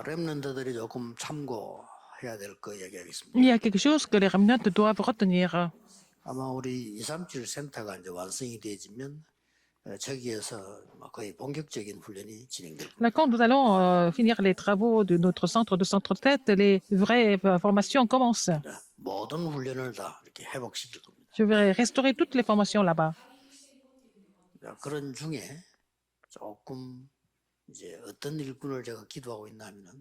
렘넌트들이 조금 참고해야 될 거 얘기하겠습니다. Il y a quelque chose que les remnants doivent retenir. 아마 우리 2, 3주 센터가 이제 완성이 되어지면 저기에서 거의 본격적인 훈련이 진행될 겁니다. Là, quand nous allons finir les travaux de notre centre de centre-tête, les vraies formations commencent. 모든 훈련을 다 이렇게 회복시킬 겁니다. Je vais restaurer toutes les formations là-bas. 그런 중에 조금 이제 어떤 일꾼을 제가 기도하고 있나 하면은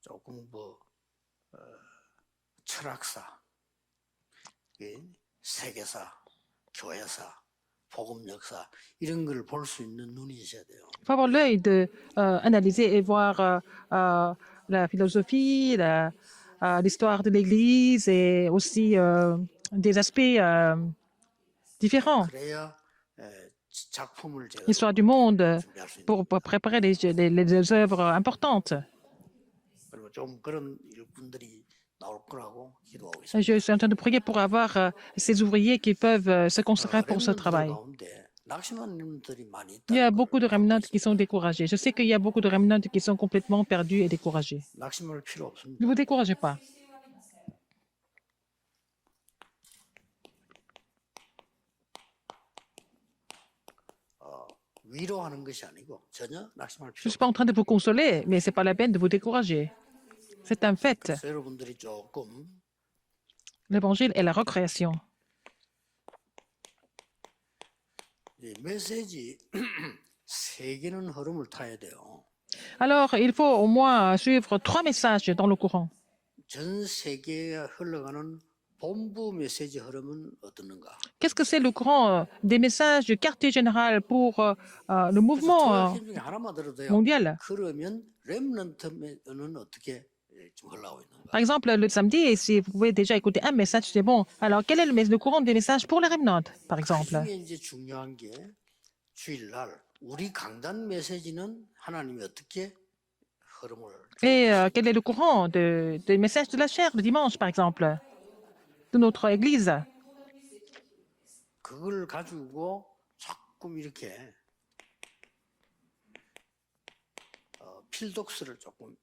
조금 철학사, 세계사, 교회사, 복음 역사 이런 걸 볼 수 있는 눈이 있어야 돼요. Il faut avoir l'œil de analyser et voir la philosophie, l'histoire de l'Église et aussi des aspects différents. 그래야 작품을 제가 L'histoire du monde 준비할 수 있는. pour préparer les œuvres importantes. 그리고 좀 그런 일꾼들이 나올 거라고 기도하고 있습니다. Je suis en train de prier pour avoir ces ouvriers qui peuvent se consacrer pour ce travail. 가운데 낙심한 렘넌트들이 많이 Il y a 있다. beaucoup de remnants qui sont découragés. Je sais qu'il y a beaucoup de remnants qui sont complètement perdus et découragés. 낙심할 필요 없습니다. Ne vous découragez pas. 위로하는 것이 아니고 전혀 낙심할 Je 필요 ne suis pas en train de vous consoler, mais ce n'est pas la peine de vous décourager. C'est un fait. 없어요. 여러분들이 조금 L'évangile est la recréation. 이 메시지 세 개는 흐름을 타야 돼요. Alors, il faut au moins suivre 3 messages dans le courant. 전 세계에 흘러가는 본부 메시지 흐름은 어떻는가? Qu'est-ce que c'est le courant des messages du quartier général pour le mouvement 그래서 중에 하나만 들어도 돼요. mondial? 그러면 렘넌트는 어떻게 지금 흘러가고 있는가? Par exemple, le samedi, si vous pouvez déjà écouter un message, c'est bon. Alors, quel est le courant des messages pour les remnants, par exemple? 그중에 이제 중요한 게 주일날 우리 강단 메시지는 하나님이 어떻게 흐름을 Et quel est le courant des messages de la chair le dimanche, par exemple, de notre église? 그걸 가지고 조금 이렇게 필독스를 조금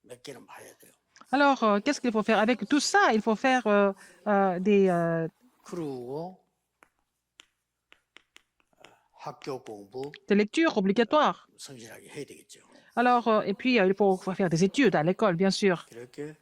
몇 개는 봐야 돼요. Alors, qu'est-ce qu'il faut faire avec tout ça? Il faut faire des 그리고 학교 공부 lectures obligatoires. 성실하게 해야 되겠죠. Alors, et puis, il faut faire des études à l'école, bien sûr. 이렇게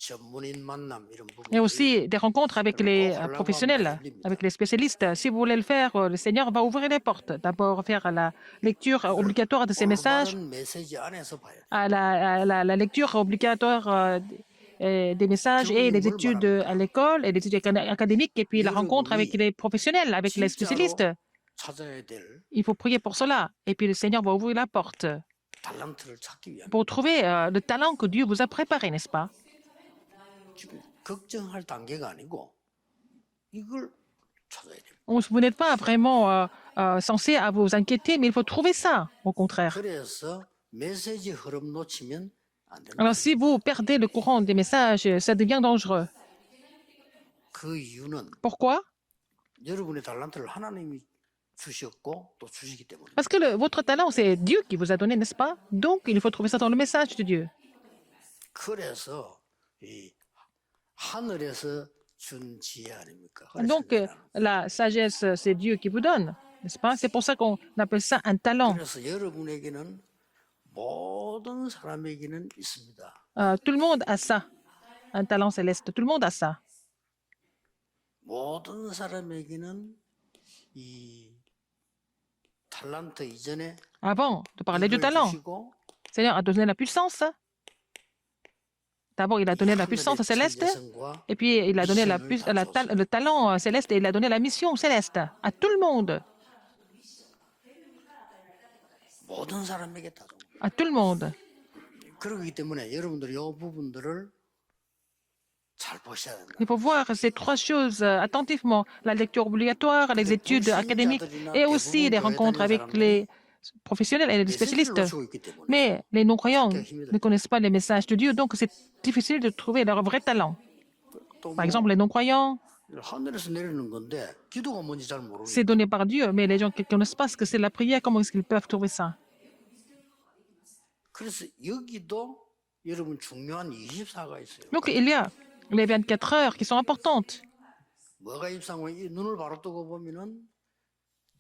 전문인 만남 이런 Et 부분. aussi des rencontres avec les professionnels, avec les spécialistes. Si vous voulez le faire, le Seigneur va ouvrir les portes. D'abord, faire la lecture obligatoire de ces messages, 메시지 안에서 봐야 돼. la lecture obligatoire des messages et les études à l'école et les études académiques, et puis la rencontre avec les professionnels, avec les spécialistes. 찾아야 될 Il faut prier pour cela. Et puis le Seigneur va ouvrir la porte 달란트를 찾기 위한 pour trouver le talent que Dieu vous a préparé, n'est-ce pas? 지금 걱정할 단계가 아니고 이걸 찾아야 돼요. Vous n'êtes pas vraiment censé à vous inquiéter, mais il faut trouver ça, au contraire. 그래서 메시지 흐름 놓치면 안 된다. Alors, si vous perdez le courant des messages, ça devient dangereux. 그 이유는 Pourquoi? 여러분의 달란트를 하나님이 주셨고 또 주시기 때문에. Parce que votre talent, c'est Dieu qui vous a donné, n'est-ce pas? Donc, il faut trouver ça dans le message de Dieu. 그래서 이 하늘에서 준 지혜 아닙니까? Donc, la sagesse, c'est Dieu qui vous donne, n'est-ce pas? C'est pour ça qu'on appelle ça un talent. 그래서 여러분에게는 모든 사람에게는 있습니다. Tout le monde a ça, un talent céleste. Tout le monde a ça. 모든 사람에게는 이 탤런트 이전에 Avant de parler du 이걸 talent, 주시고 le Seigneur a donné la puissance. D'abord, il a donné la puissance céleste, 천재성과 et puis il a donné le talent céleste, et il a donné la mission céleste à tout le monde. 모든 사람에게 다 줍니다. À tout le monde. 그렇기 때문에 여러분들 이 부분들을 잘 보셔야 된다. Il faut voir ces 3 choses attentivement. La lecture obligatoire, les études académiques et aussi les rencontres avec les professionnels et les spécialistes. 놓치고 있기 때문에 Mais les non-croyants ne connaissent pas les messages de Dieu, donc c'est difficile de trouver leur vrai talent. 또 Par exemple, les non-croyants, 하늘에서 내리는 건데 기도가 뭔지 잘 모르는. c'est donné par Dieu, mais les gens qui ne connaissent pas ce que c'est la prière, comment est-ce qu'ils peuvent trouver ça? 그래서 여기도 여러분 중요한 24가 있어요. Donc, il y a les 24 heures qui sont importantes. 뭐가 입상하면 이 눈을 바로 뜨고 보면은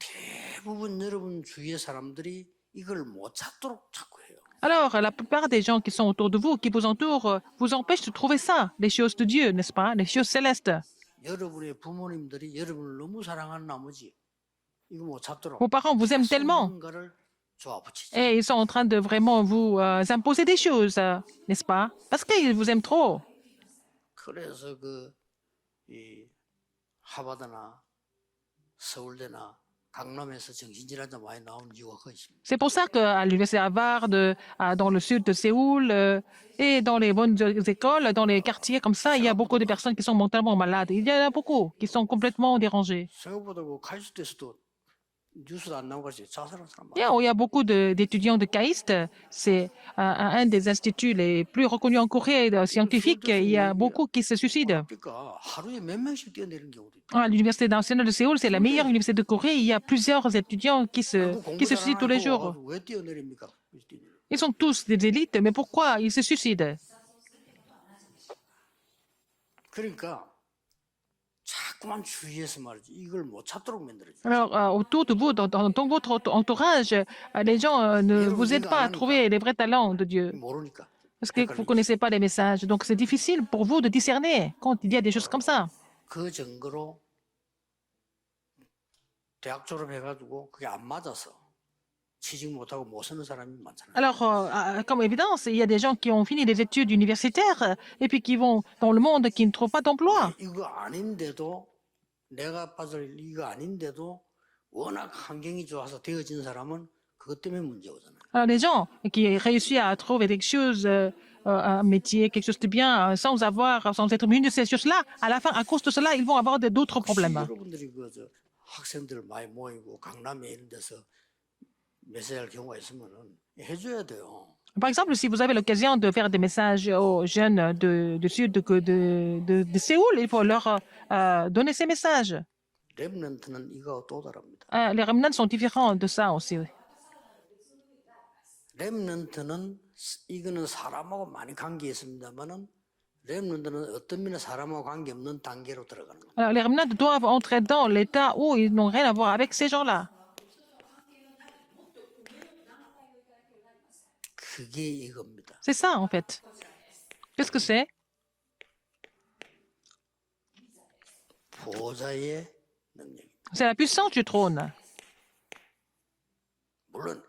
대부분 여러분 주위의 사람들이 이걸 못 찾도록 자꾸 해요. Alors, la plupart des gens qui sont autour de vous, qui vous entourent, vous empêchent de trouver ça, les choses de Dieu, n'est-ce pas? Les choses célestes. 여러분의 부모님들이 여러분을 너무 사랑하는 나머지 이거 못 찾도록 Vos parents vous aiment tellement 뭔가를 조아붙이지. et ils sont en train de vraiment vous imposer des choses, n'est-ce pas? Parce qu'ils vous aiment trop. 그래서 이 하버드나 서울대나 강남에서 정신질환자 많이 나오는 이유가 그거 있습니다. C'est pour ça qu'à l'université Harvard, dans le sud de Séoul, et dans les bonnes écoles, dans les quartiers comme ça, il y a beaucoup de personnes qui sont mentalement malades. Il y en a beaucoup qui sont complètement dérangées. 생각보다 그 칼스트에서도 뉴스도 안 나오고 자살한 사람 Il y 많아요. a, il y a beaucoup d'étudiants de KAIST. C'est un des instituts les plus reconnus en Corée scientifique. Il y a beaucoup qui se suicident. 그러니까 하루에 몇 명씩 뛰어내리는 경우도 있다. À l'université nationale de Séoul, c'est la meilleure université de Corée. Il y a plusieurs étudiants qui 공부 se suicident tous les jours. 잘하고 왜 뛰어내립니까? 왜 뛰어내려? Ils sont tous des élites, mais pourquoi ils se suicident? 그러니까 자꾸만 주위에서 말이지 이걸 못 찾도록 만들어줘. Alors, autour de vous, dans votre entourage, les gens ne vous aident pas à trouver les vrais talents de Dieu. 모르니까. Parce que vous ne connaissez pas les messages. Donc, c'est difficile pour vous de discerner quand il y a des choses comme ça. 그 증거로 대학 졸업해가지고 그게 안 맞아서 취직 못하고 못 쓰는 사람이 많잖아요. Alors, comme évidence, il y a des gens qui ont fini des études universitaires et puis qui vont dans le monde qui ne trouvent pas d'emploi. 이거 아닌데도 내가 받을 이거 아닌데도 워낙 환경이 좋아서 되어진 사람은 그것 때문에 문제 오잖아요. Alors, les gens qui réussissent à trouver quelque chose, un métier, quelque chose de bien, sans être munis de ces choses-là, à la fin, à cause de cela, ils vont avoir d'autres 혹시 problèmes. 여러분들이 저 학생들 많이 모이고 강남에 이런 데서 메시지할 경우가 있으면은 해줘야 돼요. Par exemple, si vous avez l'occasion de faire des messages aux jeunes du sud de Séoul, il faut leur donner ces messages. 렘넌트는 이거 또 다릅니다. Les remnants sont différents de ça aussi. 렘넌트는 이거는 사람하고 많이 관계 있습니다만은 렘넌트는 어떤 면에 사람하고 관계 없는 단계로 들어가는 거예요. Alors, les remnants doivent entrer dans l'état où ils n'ont rien à voir avec ces gens-là. 그게 이겁니다. C'est ça, en fait. Qu'est-ce que c'est? 보좌의 능력. C'est la puissance du trône. 물론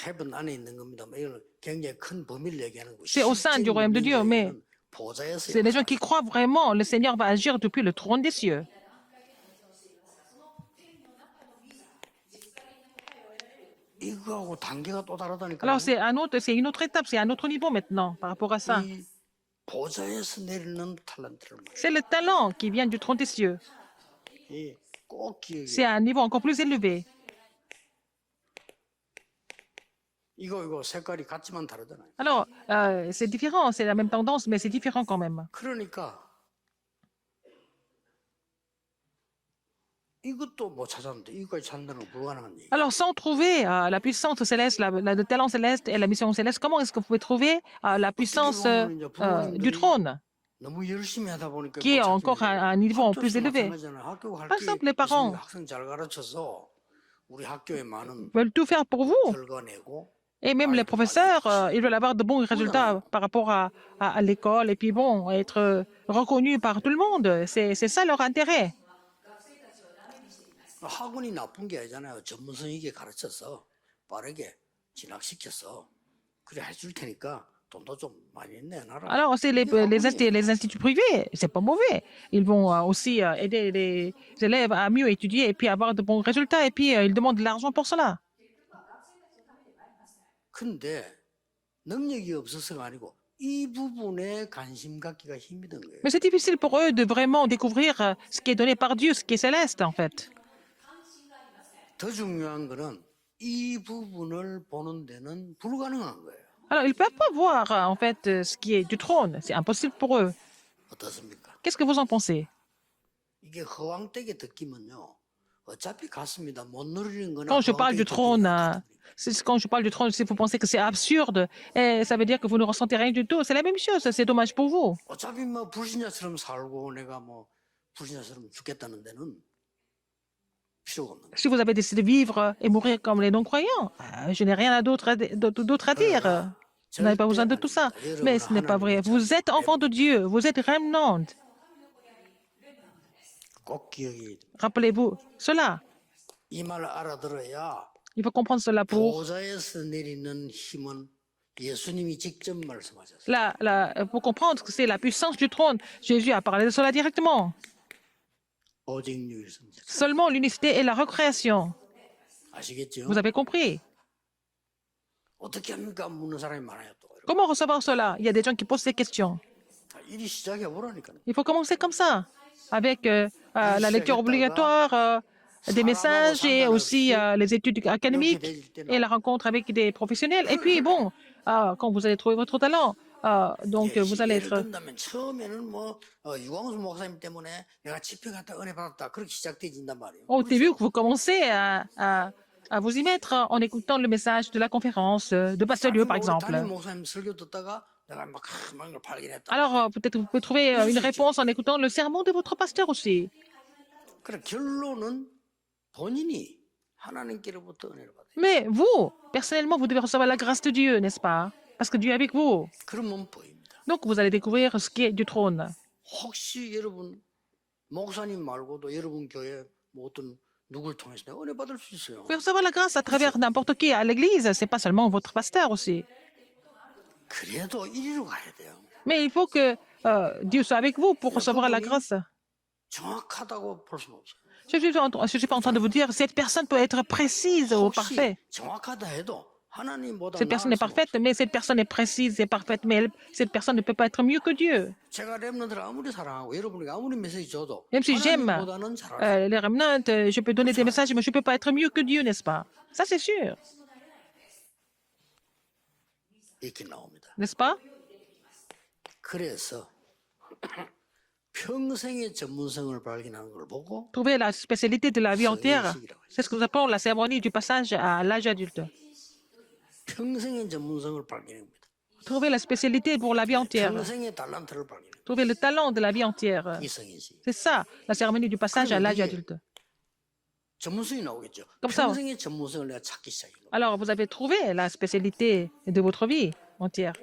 헤븐 안에 있는 겁니다만 이거는 굉장히 큰 범위를 얘기하는 거고. C'est au sein du royaume de Dieu, mais 보좌에서 c'est les gens qui croient vraiment le Seigneur va agir depuis le trône des cieux. 이거하고 단계가 또 다르다니까. Alors, c'est une autre étape, c'est un autre niveau maintenant par rapport à ça. 이 보좌에서 내리는 탤런트를 말해요. C'est le talent qui vient du trône des cieux. 꼭 기억해. C'est un niveau encore plus élevé. 이거 색깔이 같지만 다르잖아요. Alors, c'est différent, c'est la même tendance, mais c'est différent quand même. 그러니까 이것도 못 찾았는데 이거까지 찾는 건 불가능한 얘기. Alors, sans trouver la puissance céleste, le talent céleste et la mission céleste, comment est-ce que vous pouvez trouver la puissance du trône, 너무 열심히 하다 보니까 qui est 못 encore 찾게 à un niveau en 학교에서도 plus élevé? 마찬가지잖아요. 학교 갈 Par 게 exemple, les parents 있으면 학생 잘 가르쳐서 우리 학교에 많은 veulent tout faire pour vous. 결과 내고 Et même les professeurs, ils veulent avoir de bons résultats par rapport à l'école et puis bon, être reconnus par tout le monde. C'est ça leur intérêt. 학원이 나쁜 게 아니잖아요. 전문성 있게 가르쳐서 빠르게 진학시켜서 그래 해줄 테니까 돈도 좀 많이 내놔라. Alors, c'est les instituts privés, c'est pas mauvais. Ils vont aussi aider les élèves à mieux étudier et puis avoir de bons résultats et puis ils demandent de l'argent pour cela. 근데 능력이 없어서가 아니고 이 부분에 관심 갖기가 힘이 든 거예요. Mais c'est difficile pour eux de vraiment découvrir ce qui est donné par Dieu, ce qui est céleste en fait. 더 중요한 거는 이 부분을 보는 데는 불가능한 거예요. Alors, ils ne peuvent pas voir en fait ce qui est du trône. C'est impossible pour eux. 어떻습니까? Qu'est-ce que vous en pensez? 이게 허황되게 듣기면요. 어차피 같습니다. 못 누리는 거나 Quand je parle du 헛되이 trône, 느끼는 것 같습니다. quand je parle du trône, si vous pensez que c'est absurde, ça veut dire que vous ne ressentez rien du tout. C'est la même chose, c'est dommage pour vous. 어차피 뭐 불신자처럼 살고 내가 뭐 불신자처럼 죽겠다는 데는 필요가 없는 거예요. Si vous avez décidé de vivre et mourir comme les non-croyants, je n'ai rien d'autre à dire. Vous n'avez pas besoin de tout ça. Mais ce n'est pas vrai. Vous êtes enfant de Dieu. Vous êtes remnant. 꼭 기억이 Rappelez-vous cela. 이 말을 알아들어야 Il faut comprendre cela pour 보좌에서 내리는 힘은 예수님이 직접 말씀하셨어요. pour comprendre que c'est la puissance du trône. Jésus a parlé de cela directement. 오직 유일성자. Seulement l'unicité et la recréation. 아시겠죠? Vous avez compris? 어떻게 합니까? 묻는 사람이 많아요. 또. Comment recevoir cela? Il y a des gens qui posent ces questions. 일이 시작해 보라니까요. Il faut commencer comme ça, avec la lecture obligatoire, des messages et aussi les études académiques et la rencontre avec des professionnels. Et puis, bon, quand vous allez trouver votre talent, donc vous allez 예를 être... 든다면 처음에는 뭐 유광수 목사님 때문에 내가 집회 갔다 은혜 받았다 그렇게 시작되진단 말이에요. Au début, vous commencez à vous y mettre en écoutant le message de la conférence de Pasteur Lieu, par exemple. 담임 목사님 설교 듣다가 내가 막 걸 발견했다. Alors, peut-être vous pouvez trouver une réponse en écoutant le sermon de votre pasteur aussi. 그래 결론은 본인이 하나님께로부터 은혜를 받아요. Mais vous, personnellement, vous devez recevoir la grâce de Dieu, n'est-ce pas? Parce que Dieu est avec vous. 그러면 보입니다. Donc, vous allez découvrir ce qui est du trône. 혹시 여러분 목사님 말고도 여러분 교회 뭐 어떤 누굴 통해서 내가 은혜 받을 수 있어요. Vous pouvez recevoir la grâce à travers n'importe qui à l'église. C'est pas seulement votre pasteur aussi. 그래도 이리로 가야 돼요. Mais il faut que Dieu soit avec vous pour recevoir la grâce. 정확하다고 볼 수는 없어요. Je ne suis pas en train de vous dire cette personne peut être précise ou parfaite. 정확하다 해도 하나님보다 Cette personne est parfaite, mais cette personne est précise et parfaite, mais cette personne ne peut pas être mieux que Dieu. 제가 렘넌트를 아무리 사랑하고 여러분에게 아무리 메시지 줘도 Même si j'aime 하나님보다는 잘할 les remnants, je peux donner des messages, mais je ne peux pas être mieux que Dieu, n'est-ce pas? Ça, c'est sûr, 이렇게 나옵니다. n'est-ce pas? 그래서 평생의 전문성을 발견하는 걸 보고 Trouver la spécialité de la vie entière, c'est ce que nous appelons la cérémonie du passage à l'âge adulte. 평생의 전문성을 발견합니다. Trouver la spécialité pour la vie entière. 평생의 달란트를 발견합니다. Trouver le talent de la vie entière. 이성이지. C'est ça, la cérémonie du passage à l'âge adulte. 전문성이 나오겠죠. Comme ça. 평생의 전문성을 내가 찾기 시작해요. Alors, vous avez trouvé la spécialité de votre vie entière.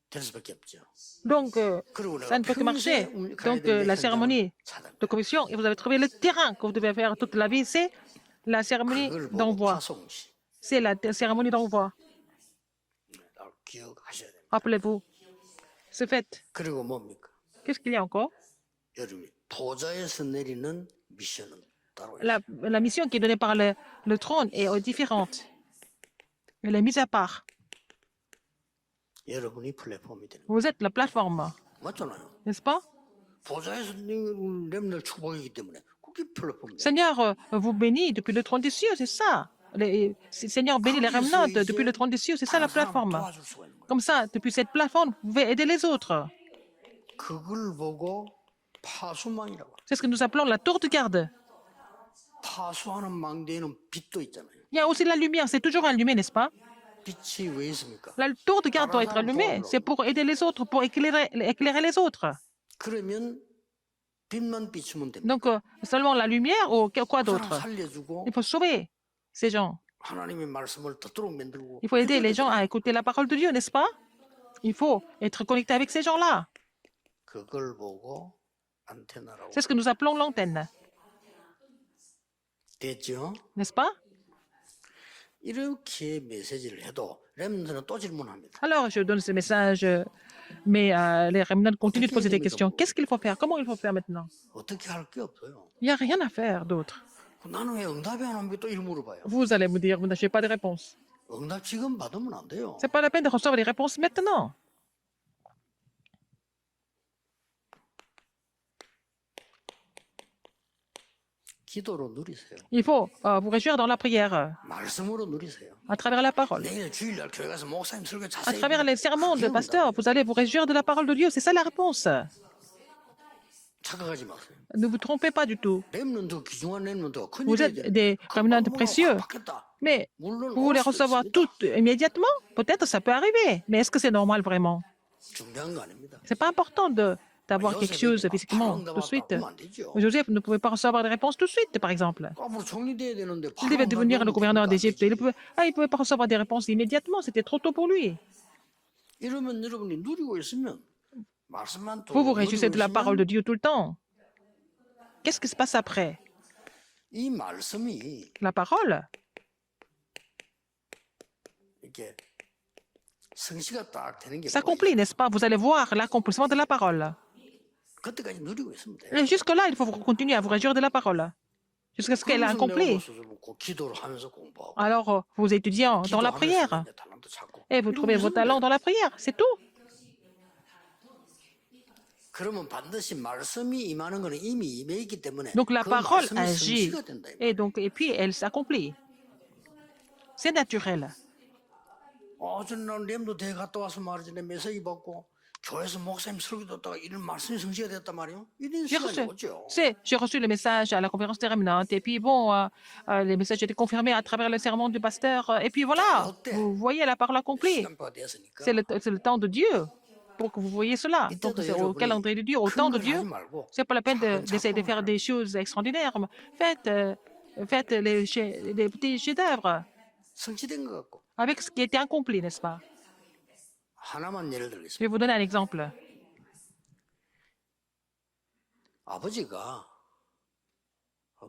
될 수밖에 없죠. Donc, 그리고 ça 내가 ne peut que marcher. 평생 가야 Donc, 될 la 현장을 cérémonie 찾아요. de commission, et vous avez trouvé le terrain que vous devez faire toute la vie, c'est la cérémonie 그걸 보고 d'envoi. 파송시 C'est la cérémonie d'envoi. 기억하셔야 됩니다. Rappelez-vous. Ce fait. 그리고 뭡니까? Qu'est-ce qu'il y a encore? 여러분이 보좌에서 내리는 미션은 따로 있어요. La mission qui est donnée par le trône est différente. Elle est mise à part. 여러분이 플랫폼이 되는 거예요. Vous êtes la plateforme, 맞잖아요. n'est-ce pas? 보좌에서 내리는 렘들 축복이기 때문에 그게 플랫폼이에요. Seigneur vous bénit depuis le trône des cieux, c'est ça. Seigneur bénit les remnants depuis le trône des cieux, c'est ça la plateforme. 도와줄 수가 있는 거예요. Comme ça, depuis cette plateforme, vous pouvez aider les autres. 그걸 보고 파수망이라고 해요. C'est ce que nous appelons la tour de garde. 파수하는 망대에는 빛도 있잖아요. Il y a aussi la lumière, c'est toujours allumé, n'est-ce pas? 빛이 왜 있습니까? La tour de garde doit être allumée, c'est pour aider les autres, pour éclairer les autres. 그러면 빛만 비추면 됩니다. Donc, seulement la lumière ou quoi 사람 d'autre? 살려주고 Il faut sauver ces gens. 하나님의 말씀을 듣도록 만들고 Il faut aider les gens à écouter la parole de Dieu, n'est-ce pas? Il faut être connecté avec ces gens-là. 그걸 보고 안테나라고 C'est ce que nous appelons l'antenne, 됐죠? n'est-ce pas? 이렇게 메시지를 해도 렘넌트는 또 질문합니다. Alors, je donne ce message, mais les remnants continuent de poser des questions. Qu'est-ce qu'il faut faire? Comment il faut faire maintenant? 어떻게 할 게 없어요. Il n'y a rien à faire d'autre. 나는 왜 응답이 안 오면 또 이렇게 물어봐요. Vous allez me dire, vous n'avez pas de réponse. 응답 지금 받으면 안 돼요. C'est pas la peine de recevoir les réponses maintenant. 기도로 누리세요. Il faut vous réjouir dans la prière, 말씀으로 누리세요. à travers la parole. 내일 주일날 교회 가서 목사님 설교 À 자세히 travers les sermons de 그게 pasteur, vous allez vous réjouir de la parole de Dieu. C'est ça la réponse. 착각하지 마세요. Ne vous trompez pas du tout. 렘넌트 귀중한 렘넌트가 Vous 큰일이 êtes des remnants précieux, mais 물론 vous voulez 올 수도 recevoir 있습니다. tout immédiatement? Peut-être ça peut arriver, mais est-ce que c'est normal vraiment? 중요한 거 아닙니다. C'est pas important d'avoir quelque chose 요셉에게 physiquement 바로 tout de suite. 응답하면 안 되죠. Joseph ne pouvait pas recevoir des réponses tout de suite, par exemple. 앞으로 총리 돼야 되는데 Il 바로 devait devenir le 응답하면 gouverneur 안 d'Égypte. 되지. Il pouvait pas recevoir des réponses immédiatement, c'était trop tôt pour lui. 이러면 여러분이 누리고 있으면 말씀만 또 Vous vous réjouissez 누리고 de la parole de 있으면 Dieu tout le temps. Qu'est-ce qui se passe après? 이 말씀이 La parole 이렇게 성취가 딱 되는 게 s'accomplit, n'est-ce pas? Vous allez voir l'accomplissement de la parole. 그때까지 누리고 있으면 돼요. Et jusque-là, il faut continuer à vous réjouir de la parole. Jusqu'à ce qu'elle 그래서 내가 accomplit. 그 기도를 하면서 공부하고 Alors, vous étudiez dans la prière. 내 talent도 찾고 Et vous trouvez 이러고 vos 있으면 talents 돼요. dans la prière. C'est tout. 그러면 반드시 말씀이 임하는 거는 이미 임해 있기 때문에 Donc la 그 parole 말씀이 agit. 성취가 된다. 이 Et puis elle s'accomplit. C'est naturel. 어전 난 렘도 대회 갔다 와서 말이지 내 메시지 받고 교회에서 목사님 설교 듣다가 이런 말씀이 성취가 됐단 말이에요. 이런 J'ai 시간이 reçu, 오죠. j'ai reçu le message à la conférence des remnantes. Et puis bon, les messages étaient confirmés à travers le sermon du pasteur. Et puis voilà, vous voyez la parole accomplie. 시간표가 됐으니까 C'est le temps de Dieu pour que vous voyez cela. Donc 이때도 c'est au 여러분이 calendrier de Dieu, au temps 큰 de 걸 Dieu. 하지 말고 C'est pas la peine 작은 d'essayer de faire 작품을 des choses extraordinaires. Faites les petits chefs-d'œuvre 성취된 것 같고 avec ce qui a été accompli, n'est-ce pas? 하나만 예를 Je 들겠습니다. vais vous donner un exemple. 아버지가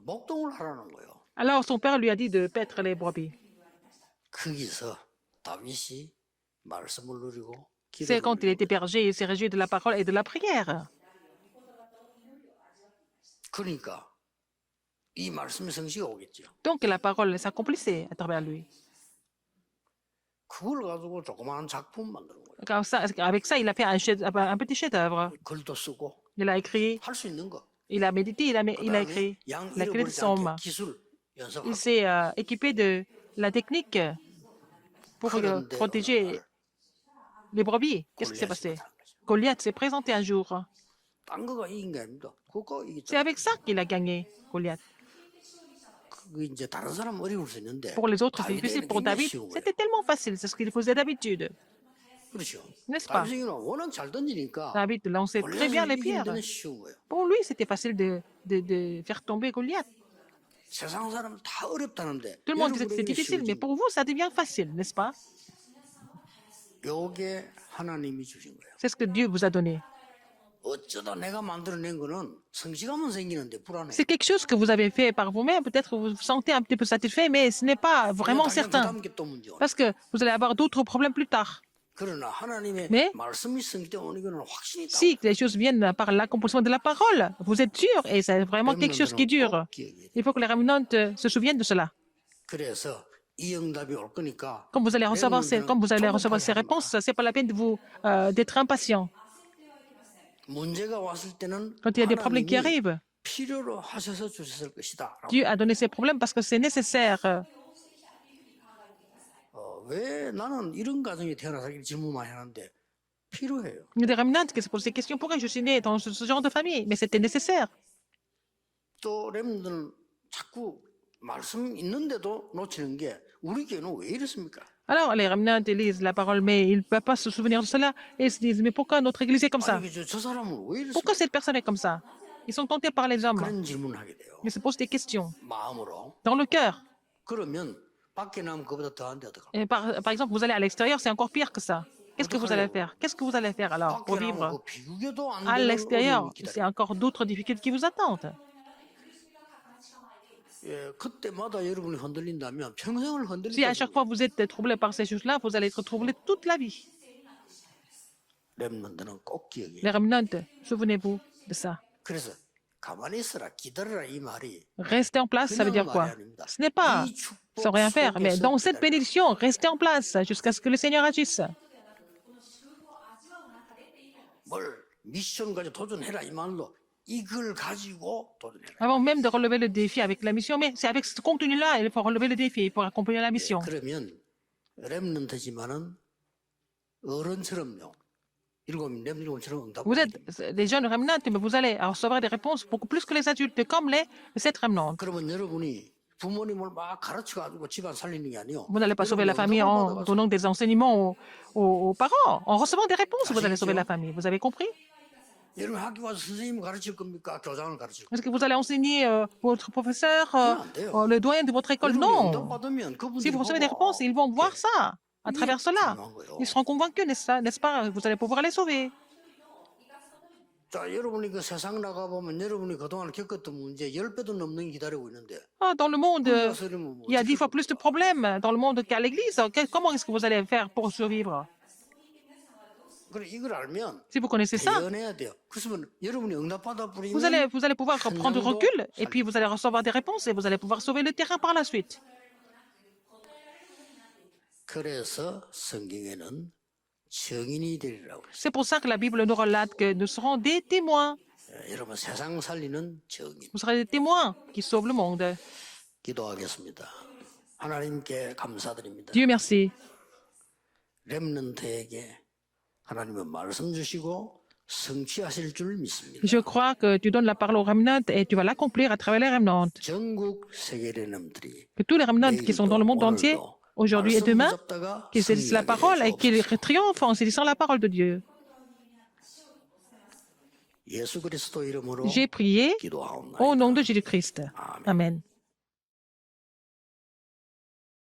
목동을 하라는 거예요. Alors son père lui a dit de paître les brebis. 거기서 다윗이 말씀을 누리고 C'est 기도를 quand il 누리고 était berger, il s'est réjoui de la parole et de la prière. 그러니까 이 말씀의 성취가 오겠죠. Donc la parole s'accomplissait à travers lui. 그걸 가지고 조그마한 작품 만드는 거예요. Avec ça, il a fait un petit chef-d'œuvre. 글도 쓰고 Il a écrit, 할 수 있는 거. il a médité, il a 그다음에 écrit. 양 Il a créé des 잃어버리지 psaumes. 않게 기술 연습하고 Il s'est équipé de la technique pour 그런데 protéger 어느 날 les brebis. Qu'est-ce qui s'est 골리앗이 passé? 나타난 거죠. Goliath s'est présenté un jour. 딴 거가 이긴 게 아닙니다. 그거 C'est 이겼죠. avec ça qu'il a gagné, Goliath. 그 이제 다른 사람 어려울 수 있는데 Pour les autres, c'est 다윗에게는 difficile. Pour 굉장히 David, 쉬운 거예요. c'était tellement facile. C'est ce qu'il faisait d'habitude. 그렇죠. N'est-ce pas? 다윗에게는 워낙 잘 던지니까 David lançait très bien les 골리앗을 이기는 pierres. 데는 쉬운 거예요. Pour lui, c'était facile de faire tomber Goliath. 세상 사람 다 어렵다는데 Tout le monde disait que c'est 여러분에게 difficile, mais 쉬워진 pour vous, ça devient facile, n'est-ce pas? 요게 하나님이 주신 거예요. C'est ce que Dieu vous a donné. 어쩌다 내가 만들어낸 거는 성취감은 생기는데 불안해. C'est quelque chose que vous avez fait par vous-même. Peut-être vous vous sentez un petit peu satisfait, mais ce n'est pas vraiment certain. 그다음 게또 문제. Parce que vous allez avoir d'autres problèmes plus tard. 그러나 하나님의 Mais 말씀이 성취되는 거는 확신이 있다. si les choses viennent par l'accomplissement de la parole, vous êtes sûr et c'est vraiment quelque chose qui dure. Il faut que les remnantes se souviennent de cela. 그래서 이 응답이 올 거니까 Comme vous allez recevoir ces réponses, c'est pas la peine de d'être impatient. 문제가 왔을 때는 Quand il y a des problèmes qui 하나님이 arrivent, 필요로 하셔서 주셨을 것이다. Dieu a donné ces problèmes parce que c'est nécessaire. 왜 나는 이런 가정에 태어나서 이렇게 질문 많이 하는데 필요해요. Il y a des remnantes qui se posent des questions. Pourquoi je suis né dans ce genre de famille? Mais c'était nécessaire. 또 렘들은 자꾸 말씀 있는데도 놓치는 게 우리 교회는 왜 이렇습니까? Alors, les remnantes lisent la parole, mais ils ne peuvent pas se souvenir de cela. Et ils se disent, mais pourquoi notre église est comme ça? 아니 저 사람은 왜 이렇습니까? Pourquoi cette personne est comme ça? Ils sont tentés par les hommes. 그런 질문을 하게 돼요. Ils se posent des questions 마음으로. dans le cœur. 그러면 밖에 나면 그보다 더한데 어떡할까? Et par exemple, vous allez à l'extérieur, c'est encore pire que ça. Qu'est-ce que vous allez faire? Qu'est-ce que vous allez faire alors pour 밖에 나면 vivre? 그 비교도 안 À 되는 l'extérieur, 어려움이 c'est 기다려. encore d'autres difficultés qui vous attendent. 예, 그때마다 여러분이 흔들린다면 평생을 흔들릴 Si à 거예요. chaque fois vous êtes troublé par ces choses-là, vous allez être troublé toute la vie. 렘넌트는 꼭 기억해요. Les remnantes, souvenez-vous de ça. 그래서 가만히 있어라, 기다려라 이 말이 Rester en place, ça veut dire quoi? Ce n'est pas 이 축복 sans rien faire, mais 속에서 dans cette 기다려라. bénédiction, restez en place jusqu'à ce que le Seigneur agisse. 뭘 미션 가지고 도전해라 이 말로 이걸 가지고 도전해라. Avant même de relever le défi avec la mission, mais c'est avec ce contenu-là, il faut relever le défi pour accomplir la mission. 그러면 렘넌트지만은 어른처럼요. 일곱처럼 응답. Vous êtes des jeunes remnants, mais vous allez recevoir des réponses beaucoup plus que les adultes, comme les sept remnants. 그러면 여러분이 부모님을 막 가르쳐가지고 집안 살리는 게 아니요. Vous n'allez pas sauver la famille 응답을 en 받아가지고. donnant des enseignements aux parents. En recevant des réponses, vous allez sauver la 아시겠죠? famille. Vous avez compris? 여러분 학교 와서 선생님을 가르칠 겁니까? 교장을 가르칠 겁니까? Est-ce que vous allez enseigner votre professeur, 그건 안 돼요. le doyen de votre école? 여러분이 Non. 응답받으면 Si 그분들이 vous recevez des 보고 réponses, ils vont voir ça à 이게 travers cela. 중요한 거예요. Ils seront convaincus, n'est-ce pas? Vous allez pouvoir les sauver. 자, 여러분이 그 세상 나가보면 여러분이 그동안 겪었던 문제 10배도 넘는 게 기다리고 있는데 Ah, dans le monde, 거기 가서 이러면 뭐 il y a 어떻게 10 fois plus de problèmes dans le monde qu'à l'église. Comment est-ce que vous allez faire pour survivre? 그래 이걸 알면 Si vous connaissez ça, 대연해야 돼요. 그러면 여러분이 응답받아 버리면 vous allez pouvoir prendre du 정도 recul et puis vous allez recevoir des réponses et vous allez pouvoir sauver le terrain par la suite. 그래서 성경에는 증인이 되리라고 그랬어요. C'est pour ça que la Bible nous relate que nous serons des témoins. 여러분 세상 살리는 증인. Vous serez des témoins qui sauvent le monde. 기도하겠습니다. 하나님께 감사드립니다. Dieu merci. 렘넌트에게 하나님은 말씀 주시고 성취하실 줄 믿습니다. Je crois que tu donnes la parole aux remnants et tu vas l'accomplir à travers les remnants. 전국 세계 렘넌트들이 Que tous les remnants qui sont dans le monde entier, aujourd'hui et demain, qu'ils saisissent la parole et qu'ils triomphent en saisissant la parole de Dieu. 예수 그리스도 이름으로 J'ai prié 기도하옵나이다. au nom de Jésus-Christ. Amen.